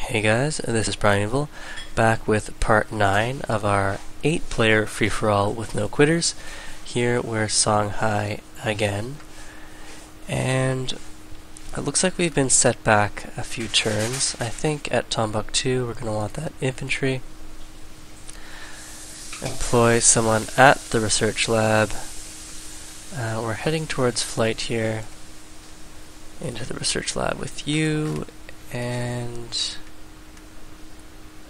Hey guys, this is Primeval, back with part 9 of our 8-player free-for-all with no quitters. Here we're Songhai again, and it looks like we've been set back a few turns. I think at Tombouctou we're going to want that infantry. Employ someone at the research lab. We're heading towards flight here, into the research lab with you, and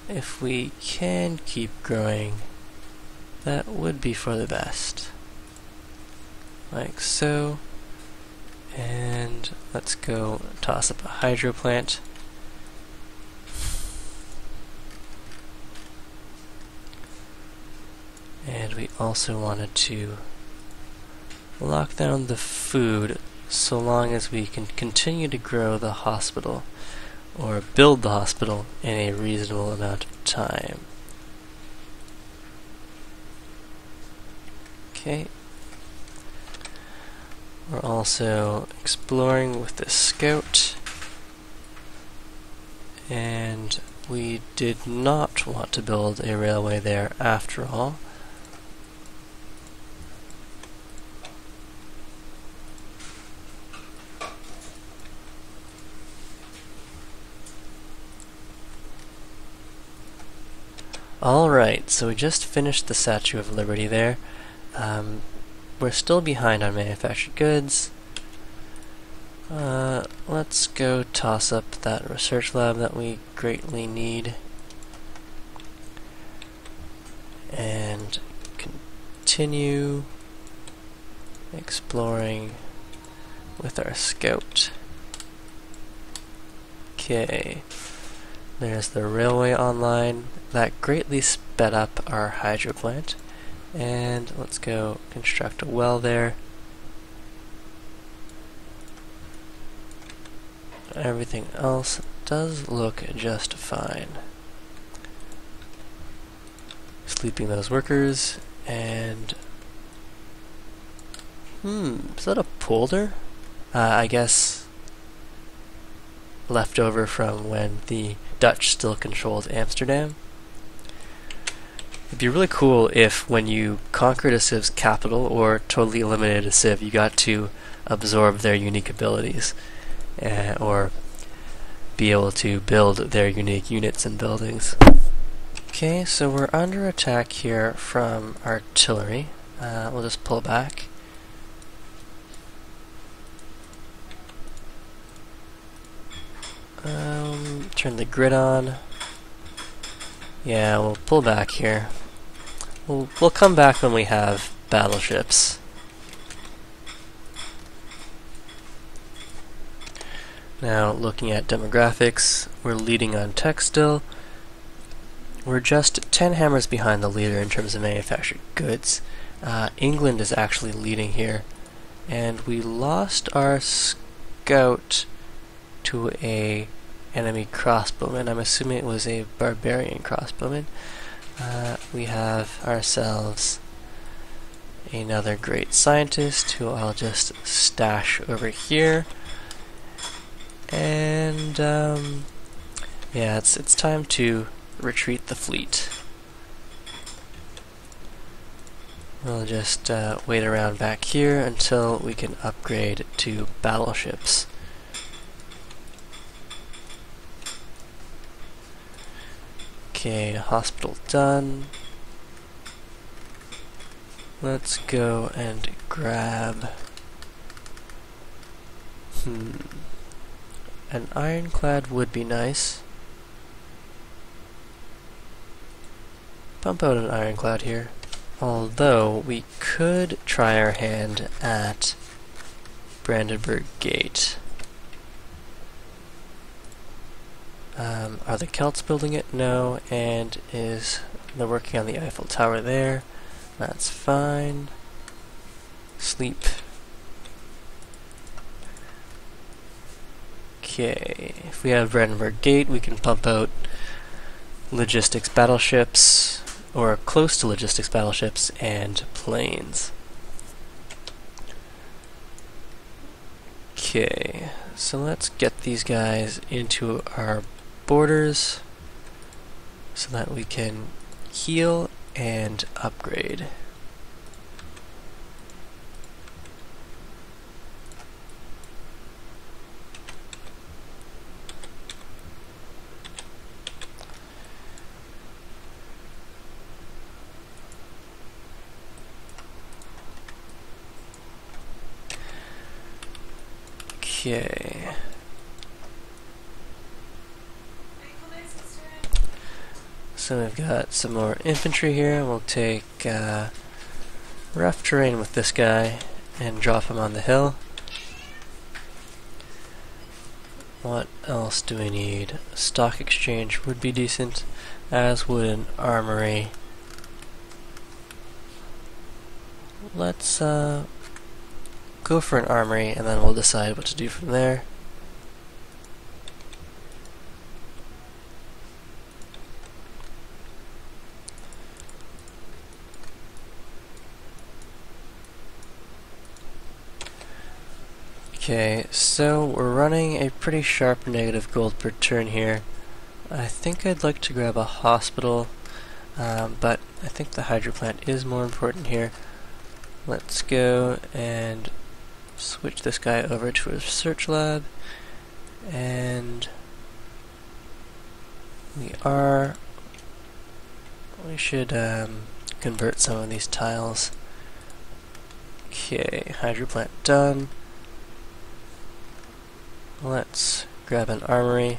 if we can keep growing, that would be for the best. Like so. And let's go toss up a hydro plant. And we also wanted to lock down the food so long as we can continue to grow the hospital, or build the hospital in a reasonable amount of time. Okay. We're also exploring with the scout, and we did not want to build a railway there after all. Alright, so we just finished the Statue of Liberty there. We're still behind on manufactured goods. Let's go toss up that research lab that we greatly need. And continue exploring with our scout. Okay. There's the railway online. That greatly sped up our hydro plant. And let's go construct a well there. Everything else does look just fine. Sleeping those workers, and is that a polder? I guess left over from when the Dutch still controlled Amsterdam. It'd be really cool if when you conquered a civ's capital or totally eliminated a civ, you got to absorb their unique abilities, or be able to build their unique units and buildings. Okay, so we're under attack here from artillery. We'll just pull back. Turn the grid on. Yeah, we'll pull back here. We'll come back when we have battleships. Now, looking at demographics, we're leading on tech still. We're just 10 hammers behind the leader in terms of manufactured goods. England is actually leading here, and we lost our scout to a enemy crossbowman. I'm assuming it was a barbarian crossbowman. We have ourselves another great scientist who I'll just stash over here. And yeah, it's time to retreat the fleet. We'll just wait around back here until we can upgrade to battleships. Okay, hospital done. Let's go and grab an ironclad would be nice. Pump out an ironclad here. Although we could try our hand at Brandenburg Gate. Are the Celts building it? No. And they're working on the Eiffel Tower there. That's fine. Sleep. Okay, if we have Brandenburg Gate, we can pump out logistics battleships, or close to logistics battleships, and planes. Okay, so let's get these guys into our borders so that we can heal and upgrade. Okay. So we've got some more infantry here. We'll take rough terrain with this guy and drop him on the hill. What else do we need? A stock exchange would be decent, as would an armory. Let's go for an armory and then we'll decide what to do from there. Okay, so we're running a pretty sharp negative gold per turn here. I think I'd like to grab a hospital, but I think the hydro plant is more important here. Let's go and switch this guy over to a research lab, and we should convert some of these tiles. Okay, hydro plant done. Let's grab an armory,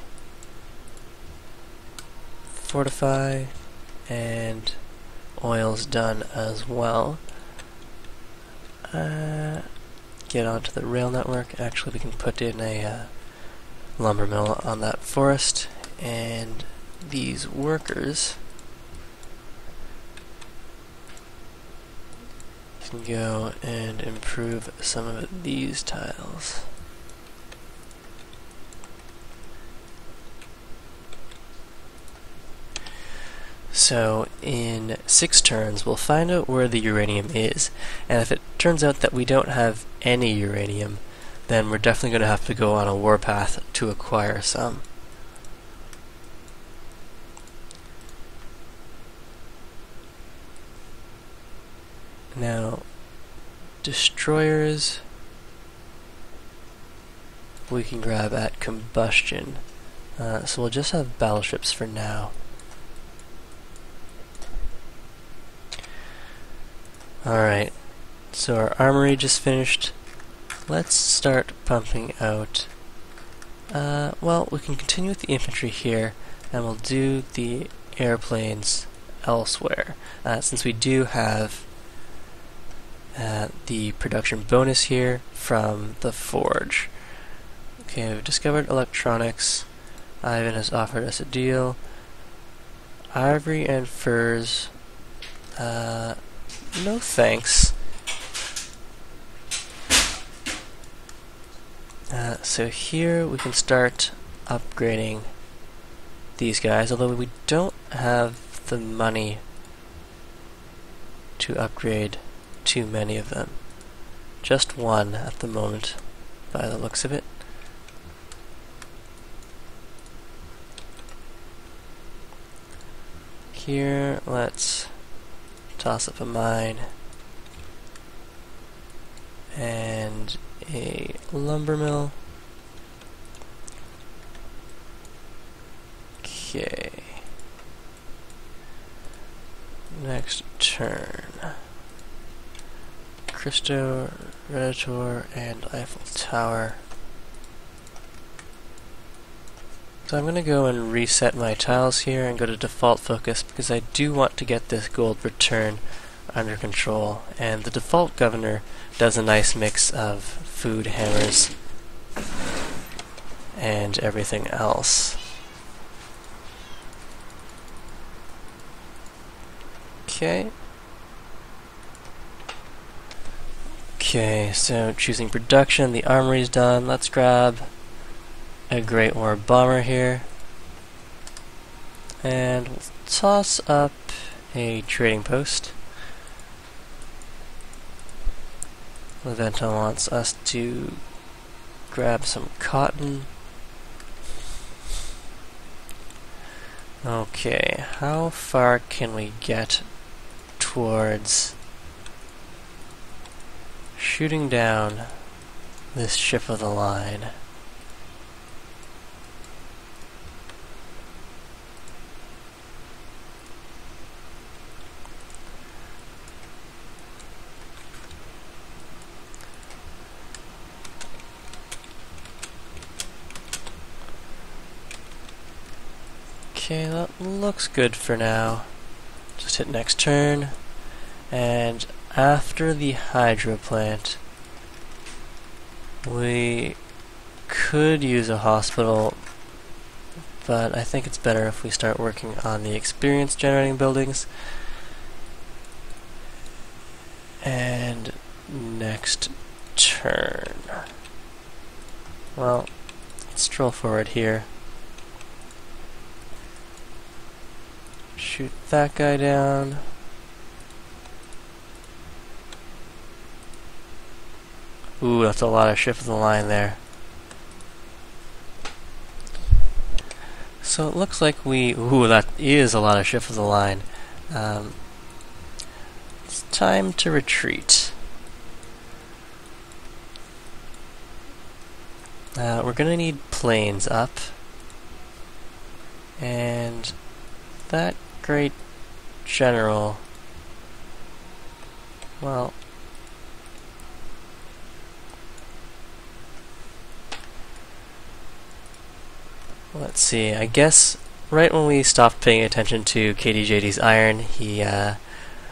fortify, and oil's done as well. Get onto the rail network. Actually, we can put in a lumber mill on that forest, and these workers can go and improve some of these tiles. So in 6 turns we'll find out where the uranium is, and if it turns out that we don't have any uranium, then we're definitely going to have to go on a warpath to acquire some. Now, destroyers we can grab at combustion, so we'll just have battleships for now. Alright, so our armory just finished. Let's start pumping out. Well, we can continue with the infantry here, and we'll do the airplanes elsewhere, since we do have the production bonus here from the forge. Okay, we've discovered electronics. Ivan has offered us a deal. Ivory and furs. No thanks. So here we can start upgrading these guys, although we don't have the money to upgrade too many of them. Just one at the moment, by the looks of it. Here, let's toss up a mine and a lumber mill. Okay. Next turn. Christo, Redditor, and Eiffel Tower. So I'm going to go and reset my tiles here and go to default focus, because I do want to get this gold return under control, and the default governor does a nice mix of food hammers and everything else. Okay. Okay, so choosing production, the armory's done. Let's grab a Great War bomber here, and we'll toss up a trading post. Leventa wants us to grab some cotton. Okay, how far can we get towards shooting down this ship of the line? Okay, that looks good for now. Just hit next turn, and after the hydro plant, we could use a hospital, but I think it's better if we start working on the experience generating buildings. And next turn, well, let's stroll forward here. Shoot that guy down. Ooh, that's a lot of ship of the line there. So it looks like ooh, that is a lot of ship of the line. It's time to retreat. We're gonna need planes up. And that great general, well, let's see, I guess right when we stopped paying attention to KDJD's iron, he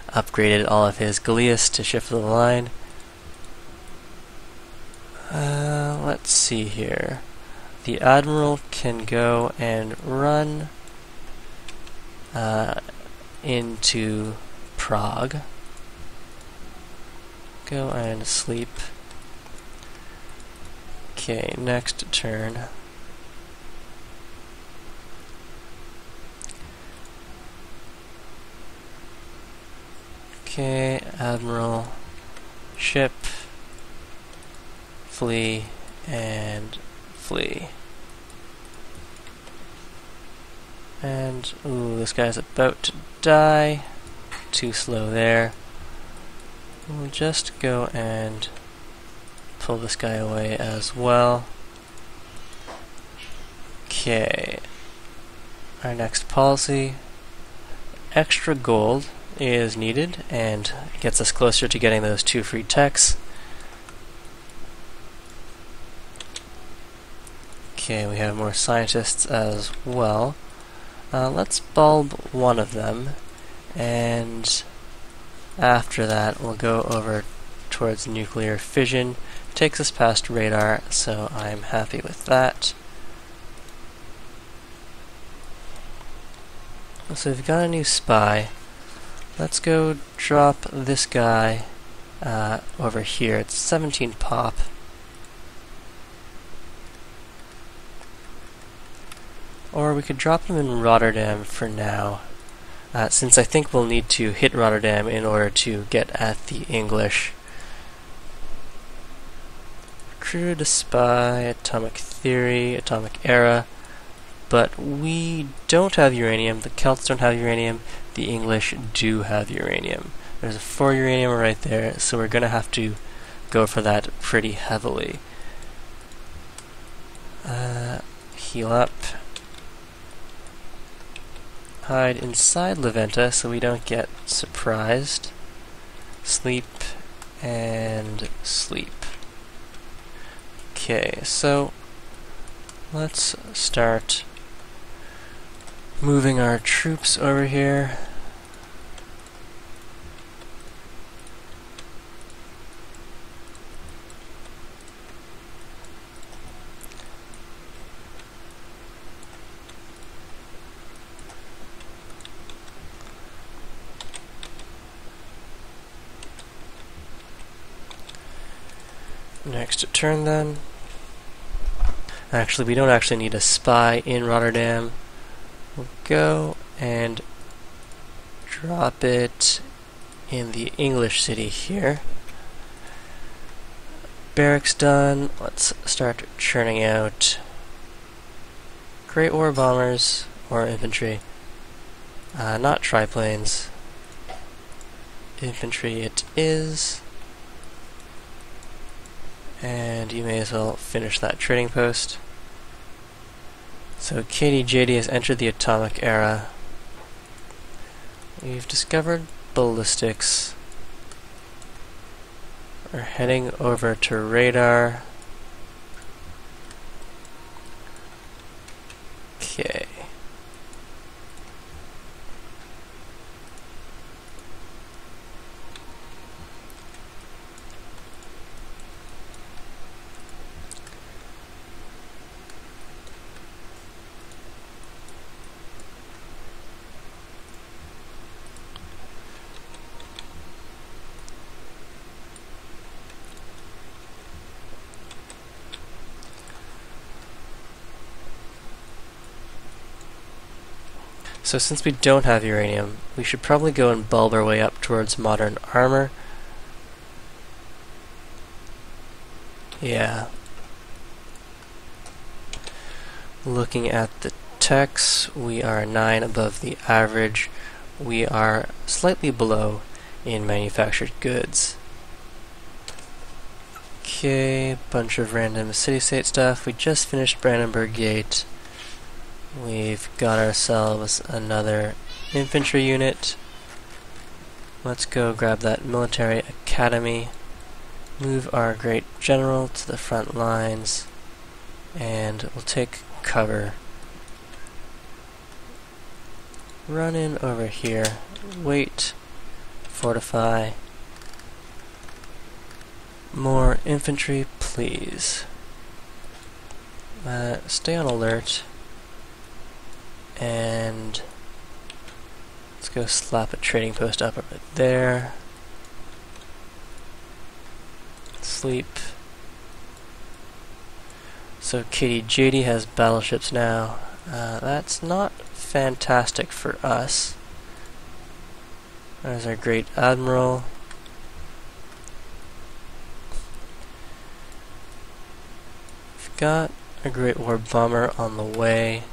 upgraded all of his Galeas to ship of the line. Let's see here. The Admiral can go and run into Prague. Go and sleep. Okay, next turn. Okay, Admiral, ship, flee, and flee. And, ooh, this guy's about to die. Too slow there. We'll just go and pull this guy away as well. Okay. Our next policy. Extra gold is needed and gets us closer to getting those 2 free techs. Okay, we have more scientists as well. Let's bulb one of them, and after that we'll go over towards nuclear fission. Takes us past radar, so I'm happy with that. So we've got a new spy. Let's go drop this guy over here. It's 17 pop. Or we could drop him in Rotterdam for now, since I think we'll need to hit Rotterdam in order to get at the English. Recruit a spy, atomic theory, atomic era, but we don't have uranium, the Celts don't have uranium, the English do have uranium. There's a 4 uranium right there, so we're going to have to go for that pretty heavily. Heal up. Hide inside Leventa so we don't get surprised. Sleep and sleep. Okay, so let's start moving our troops over here. Next turn then. Actually, we don't actually need a spy in Rotterdam. We'll go and drop it in the English city here. Barracks done. Let's start churning out Great War bombers or infantry Not triplanes. Infantry it is. And you may as well finish that trading post. So KDJD has entered the atomic era. We've discovered ballistics. We're heading over to radar. Okay. So since we don't have uranium, we should probably go and bulb our way up towards modern armor. Yeah. Looking at the techs, we are 9 above the average. We are slightly below in manufactured goods. Okay, bunch of random city-state stuff. We just finished Brandenburg Gate. We've got ourselves another infantry unit. Let's go grab that military academy, move our great general to the front lines, and we'll take cover. Run in over here, wait, fortify. More infantry, please. Stay on alert. And let's go slap a trading post up over there. Sleep. So KDJD has battleships now. That's not fantastic for us. There's our great admiral. We've got a great war bomber on the way.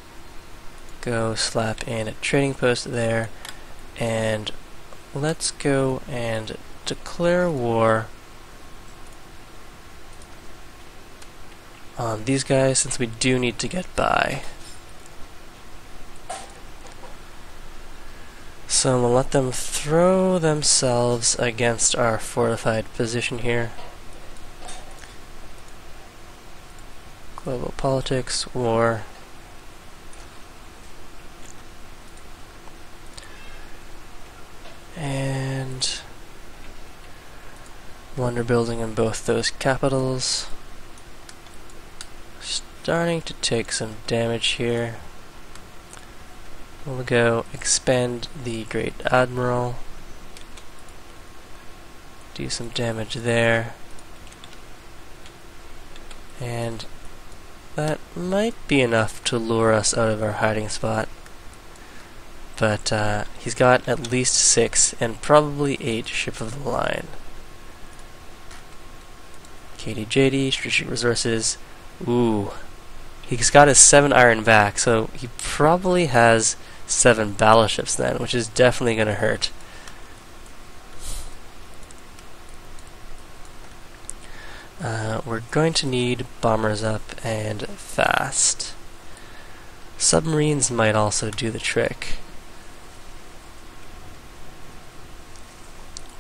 Go slap in a trading post there, and let's go and declare war on these guys since we do need to get by. So we'll let them throw themselves against our fortified position here. Global politics, war. And wonder building in both those capitals. Starting to take some damage here. We'll go expend the Great Admiral. Do some damage there. And that might be enough to lure us out of our hiding spot. But he's got at least 6 and probably 8 ship of the line. KDJD, strategic resources. Ooh. He's got his 7 iron back, so he probably has 7 battleships then, which is definitely going to hurt. We're going to need bombers up and fast. Submarines might also do the trick.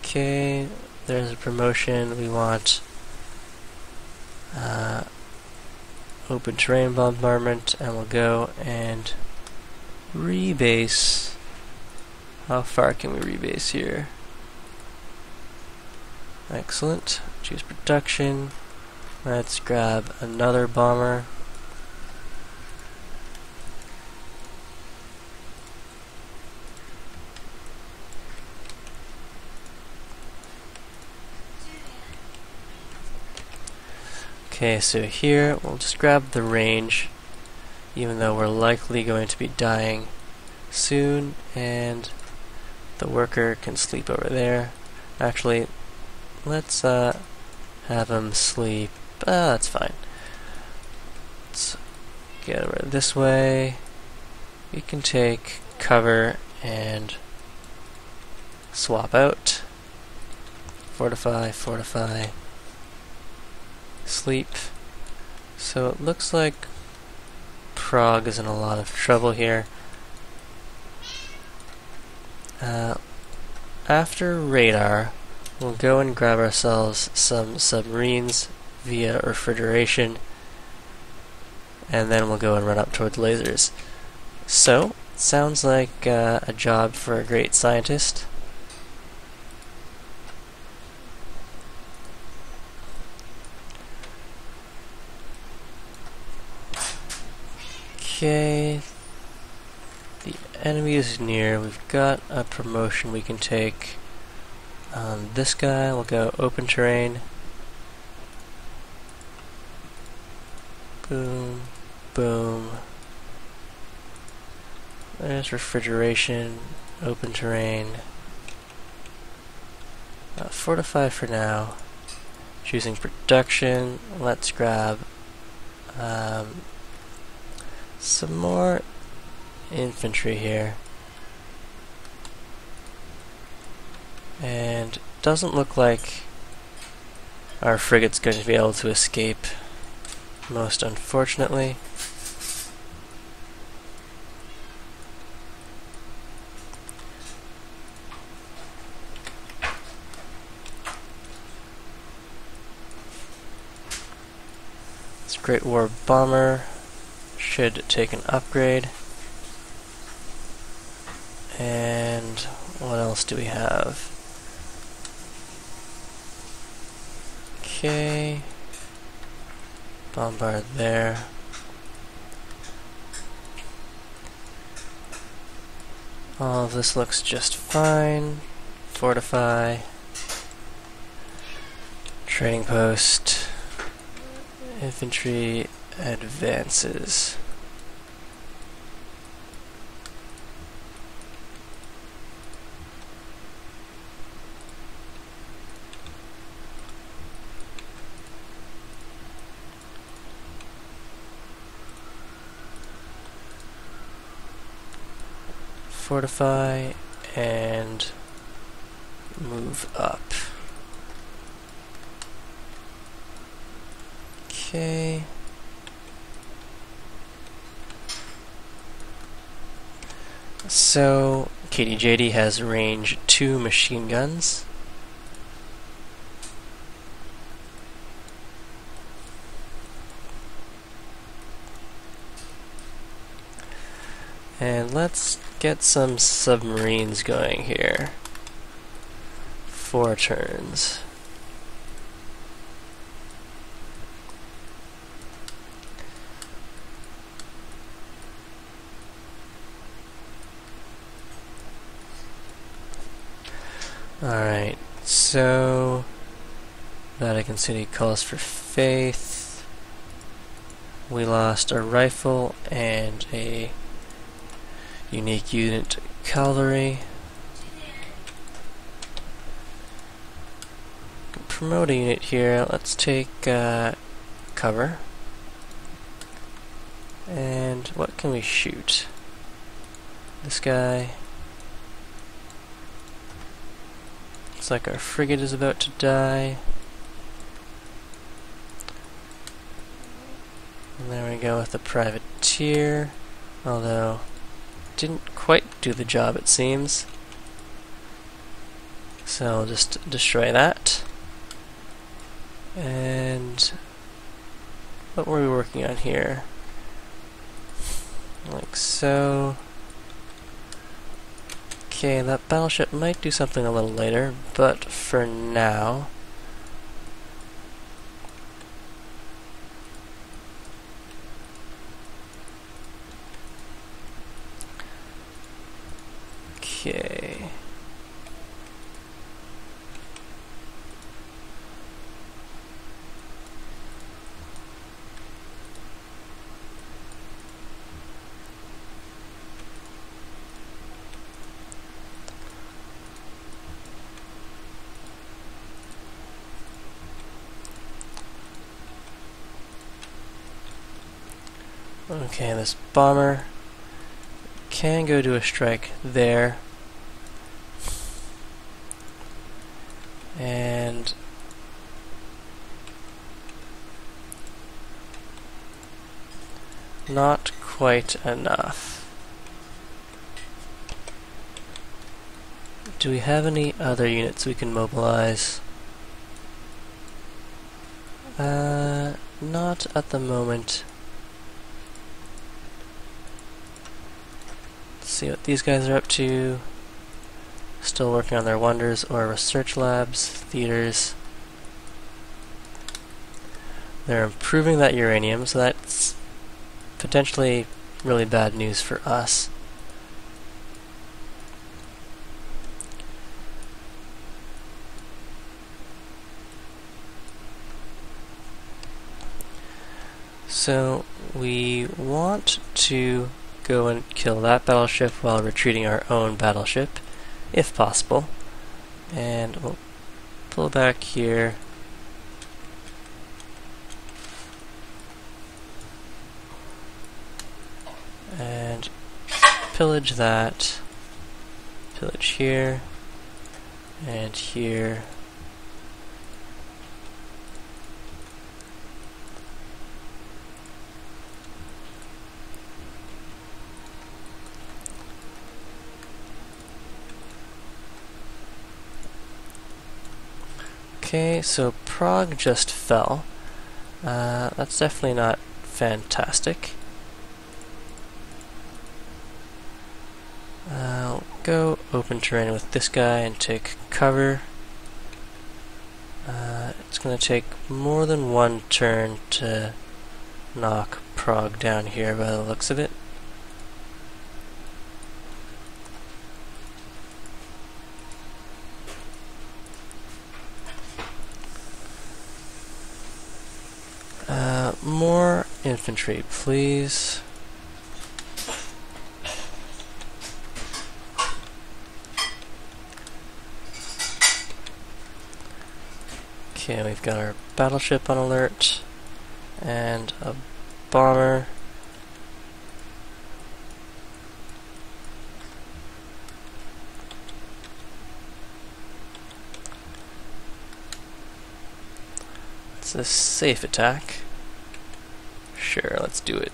Okay, there's a promotion. We want open terrain bombardment, and we'll go and rebase. How far can we rebase here? Excellent. Choose production. Let's grab another bomber. Okay, so here we'll just grab the range, even though we're likely going to be dying soon, and the worker can sleep over there. Actually, let's have him sleep. That's fine. Let's get over this way. We can take cover and swap out. Fortify, fortify, sleep. So it looks like Prague is in a lot of trouble here. After radar, we'll go and grab ourselves some submarines via refrigeration, and then we'll go and run up towards lasers. So, sounds like a job for a great scientist. Okay, the enemy is near. We've got a promotion we can take. This guy will go open terrain. Boom, boom. There's refrigeration, open terrain. Fortify for now. Choosing production. Let's grab some more infantry here. And doesn't look like our frigate's going to be able to escape, most unfortunately. This Great War bomber should take an upgrade. And what else do we have? Okay. Bombard there. All of this looks just fine. Fortify. Training post. Infantry advances. Fortify and move up. Okay. So KDJD has range 2 machine guns. And let's get some submarines going here. 4 turns. Alright, so Vatican City calls for faith. We lost a rifle and a unique unit cavalry. Promote a unit here. Let's take cover. And what can we shoot? This guy. Looks like our frigate is about to die. And there we go with the privateer. Although didn't quite do the job, it seems. So I'll just destroy that. And what were we working on here? Like so. Okay, that battleship might do something a little later, but for now, okay. Okay, this bomber can go do a strike there. And not quite enough. Do we have any other units we can mobilize? Not at the moment. Let's see what these guys are up to. Still working on their wonders or research labs, theaters. They're improving that uranium, so that's potentially really bad news for us. So we want to go and kill that battleship while retreating our own battleship, if possible. And we'll pull back here. And pillage that. Pillage here. And here. Okay, so Prague just fell. That's definitely not fantastic. I'll go open terrain with this guy and take cover. It's going to take more than one turn to knock Prague down here by the looks of it. More infantry, please. Okay, we've got our battleship on alert, and a bomber. It's a safe attack. Sure, let's do it.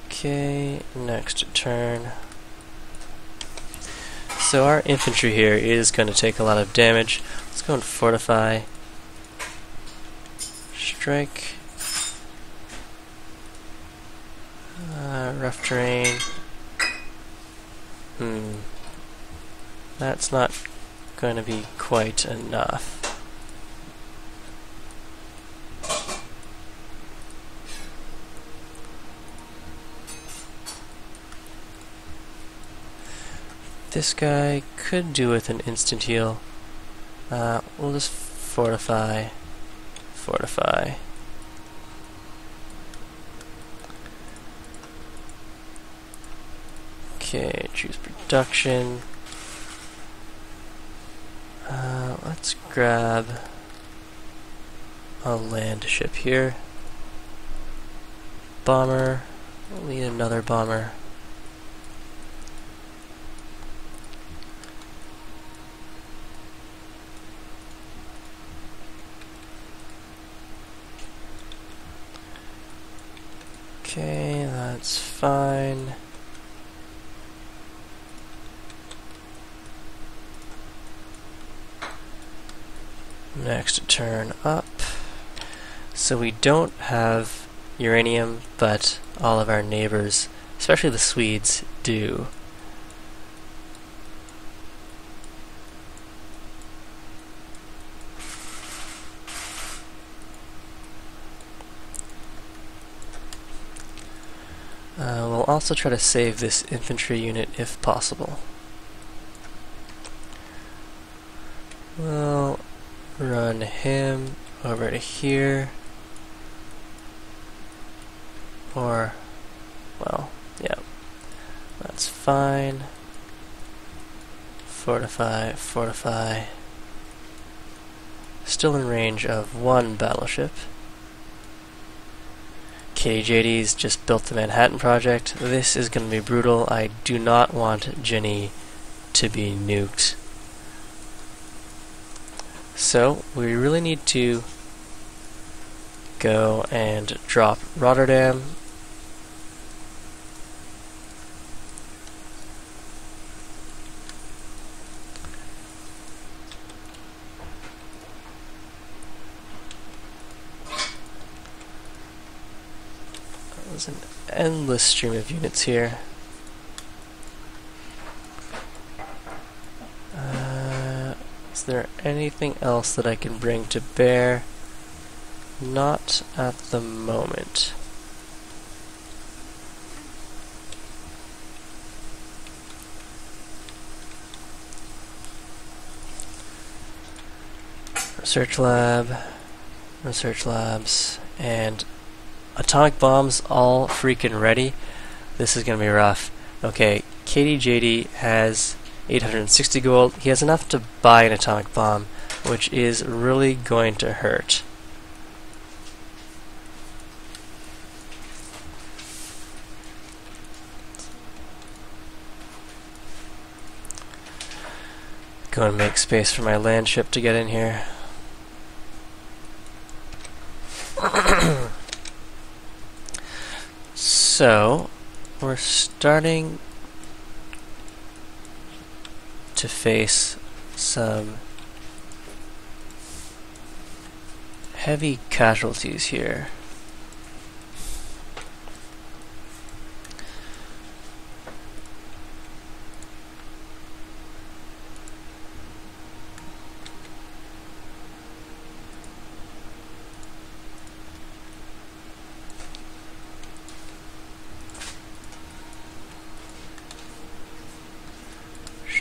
Okay, next turn. So our infantry here is going to take a lot of damage. Let's go and fortify. Strike. Rough terrain. That's not going to be quite enough. This guy could do with an instant heal. We'll just fortify. Fortify. Okay, choose production. Let's grab a land ship here. Bomber. We'll need another bomber. Okay, that's fine. Next turn up. So we don't have uranium, but all of our neighbors, especially the Swedes, do. We'll also try to save this infantry unit if possible. We'll run him over to here. Or, well, yeah, that's fine. Fortify, fortify. Still in range of one battleship. KJD's just built the Manhattan Project. This is going to be brutal. I do not want Jenny to be nuked. So we really need to go and drop Rotterdam. There's an endless stream of units here. Is there anything else that I can bring to bear? Not at the moment. Research labs, and atomic bombs all freaking ready. This is gonna be rough. Okay, KDJD has 860 gold. He has enough to buy an atomic bomb, which is really going to hurt. Go and make space for my land ship to get in here. So, we're starting to face some heavy casualties here.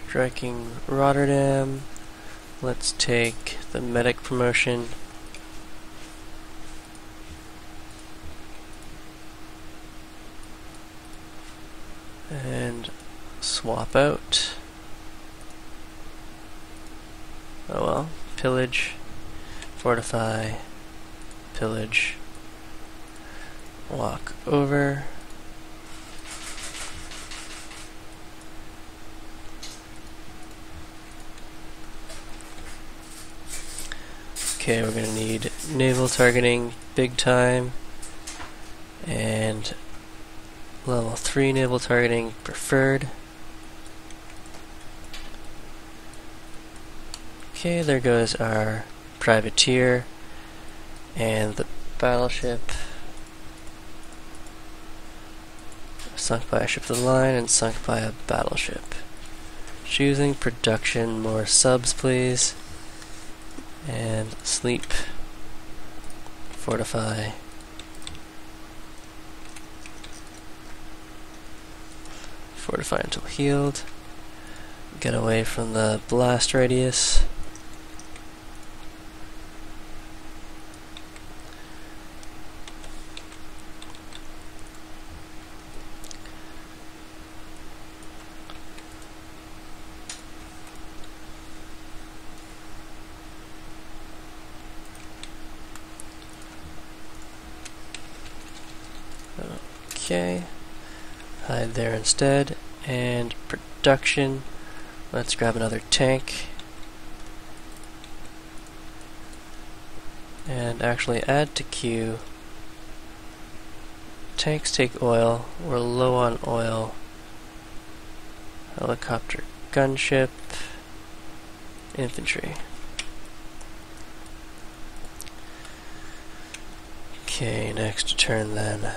Striking Rotterdam. Let's take the medic promotion. And swap out. Oh well. Pillage. Fortify. Pillage. Walk over. Okay, we're going to need naval targeting big time, and level 3 naval targeting preferred. Okay, there goes our privateer and the battleship. Sunk by a ship of the line and sunk by a battleship. Choosing production, more subs please. And sleep, fortify, fortify until healed, get away from the blast radius. Okay, hide there instead, and production, let's grab another tank, and actually add to queue. Tanks take oil, we're low on oil. Helicopter, gunship, infantry. Okay, next turn then.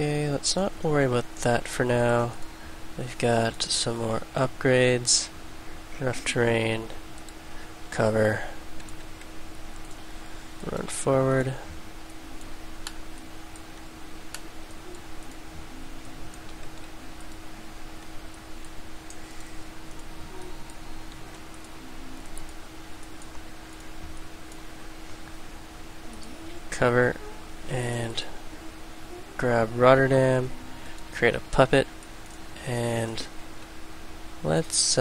Okay, let's not worry about that for now. We've got some more upgrades, rough terrain, cover, run forward. cover and grab Rotterdam, create a puppet, and let's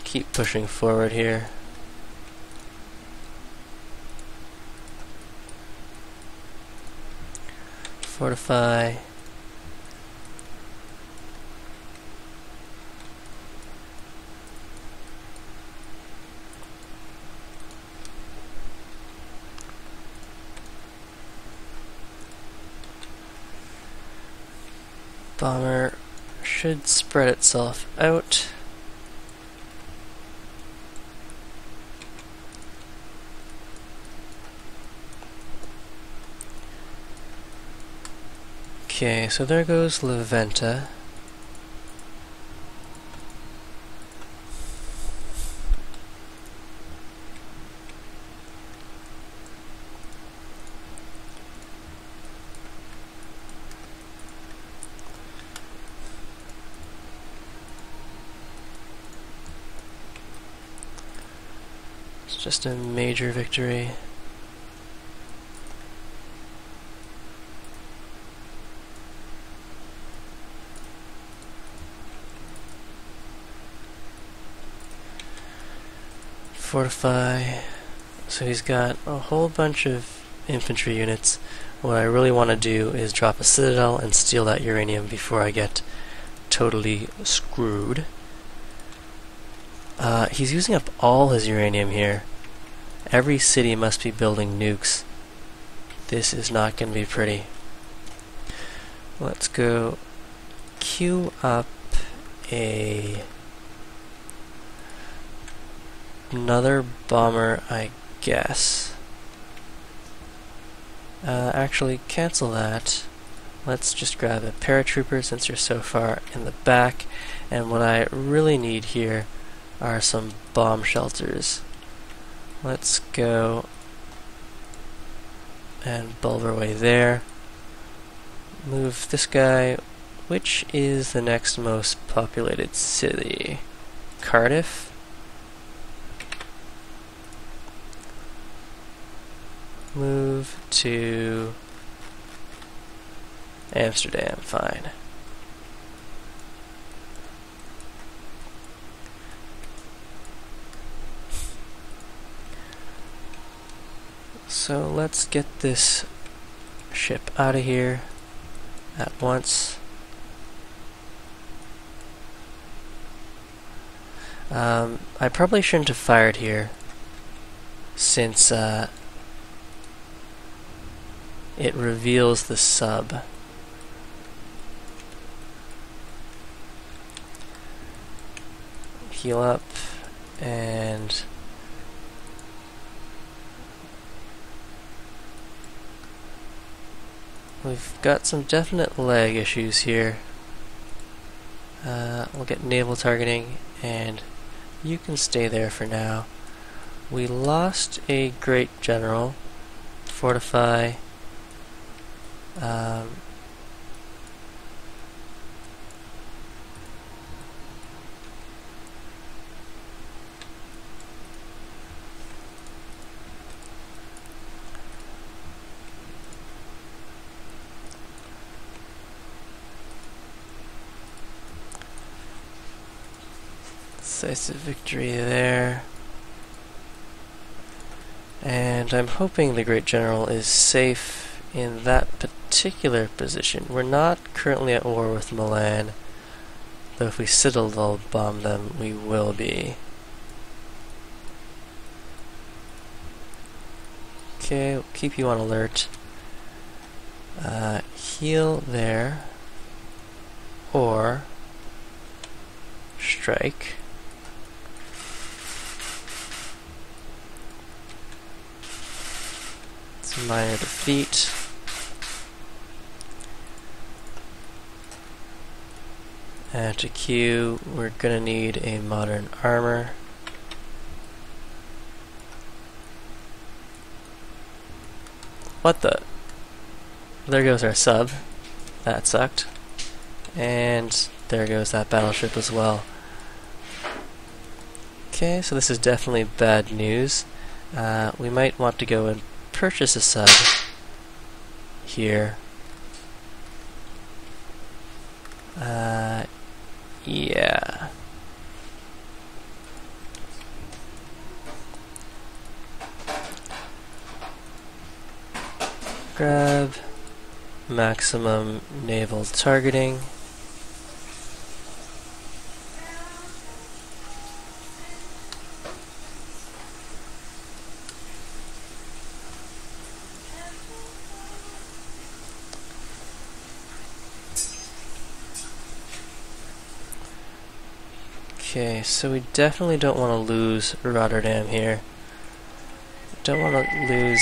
keep pushing forward here. Fortify. Bomber should spread itself out. Okay, so there goes Leventa. It's just a major victory. Fortify. So he's got a whole bunch of infantry units. What I really want to do is drop a citadel and steal that uranium before I get totally screwed. He's using up all his uranium here. Every city must be building nukes. This is not going to be pretty. Let's go queue up another bomber, I guess. Actually, cancel that. Let's just grab a paratrooper since you're so far in the back. And what I really need here are some bomb shelters. Let's go and bulb our way there. Move this guy. Which is the next most populated city? Cardiff? Move to Amsterdam, fine. So let's get this ship out of here at once. I probably shouldn't have fired here, since it reveals the sub. Heal up, and we've got some definite lag issues here. We'll get naval targeting, and you can stay there for now. We lost a great general. Fortify. Decisive victory there. And I'm hoping the Great General is safe in that particular position. We're not currently at war with Milan, though if we citadel bomb them, we will be. Okay, we'll keep you on alert. Heal there, or strike. It's a minor defeat. And to queue, we're gonna need a modern armor. What the? There goes our sub. That sucked. And there goes that battleship as well. Okay, so this is definitely bad news. We might want to go and purchase a sub here. Yeah. Grab maximum naval targeting. Okay, so we definitely don't want to lose Rotterdam here. Don't want to lose